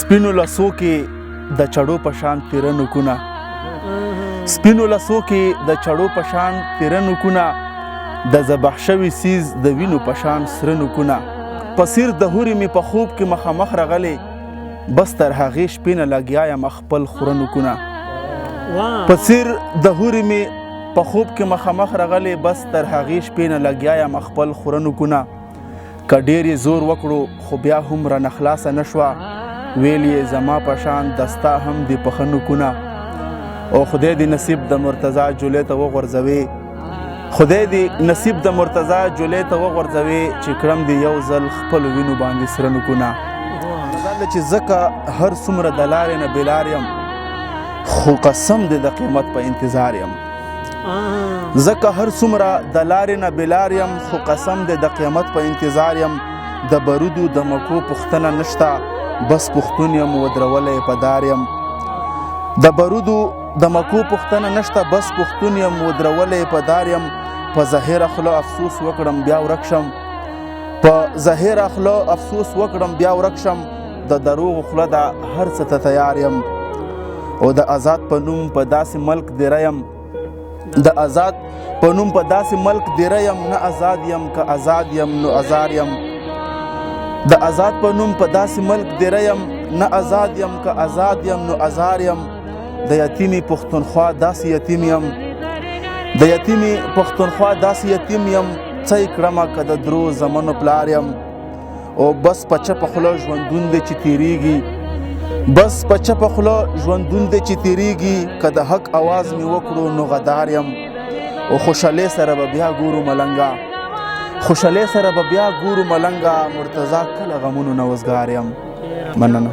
سپینو لاسو کې د چړو په شان تیره نوکونه، سپینو لاسو کې د چړو په شان تیره نوکونه، د ذبح شوي سیز د وینو په شان سره نوکونه. په څیر د هورې مې په خوب کې مخامخ راغلې، بس تر هغې شپې نه لګیا یم خپل خوره نوکونه. په څیر د هورې مې په خوب کې مخامخ راغلې، بس تر هغې شپې نه لګیا یم خپل خوره نوکونه. که ډېر یې زور وکړو خو بیا هم رانه خلاصه نه شوه، ویل یې زما په شان دستا هم د پخه نوکونه. او خدای دې نصیب د مرتضی جولې ته وغورځوي، خدای دې نصیب د مرتضی جولې ته وغورځوي، چې کړم دې یو ځل خپل وینو باندې سره نوکونه. چې ځکه هر څومره د لارې نه بېلار یم، خو قسم دې د قیمت په انتظار یم. ځکه هر څومره د لارې نه بېلار یم، خو قسم دې د قیمت په انتظار یم. د برودو د مکو پوښتنه نشته، بس پښتون یم ودرولی په دار یم. د برودو د مکو پوښتنه نشته، بس پښتون یم ودرولی په دار یم. په ظاهره خوله افسوس وکړم بیا ورک شم، په ظاهره خوله افسوس وکړم بیا ورک شم. د دروغو خوله ده هر څه ته تیار یم. او د آزاد په نوم په داسې ملک دیره یم، د آزاد په نوم په داسې ملک دیره یم. نه آزاد یم که آزاد یم نو آزار یم. د آزاد په نوم په داسې ملک دیره یم، نه آزاد یم که آزاد یم نو آزار یم. د یتیمې پښتونخوا داسې یتیم یم، د یتیمې پښتونخوا داسې یتیم یم. څه یې کړمه که د درو زمنو پلار یم. او بس په چپه خوله ژوندون دی چې تیریږي، بس په چپه خوله ژوندون دی چې تیریږي. که د حق اواز مې وکړو نو غدار یم. او خوشحالۍ سره به بیا ګورو ملنګه، خوشحالۍ سره به بیا ګورو ملنګه. مرتضی کله غمونو نه وزګار یم. مننه.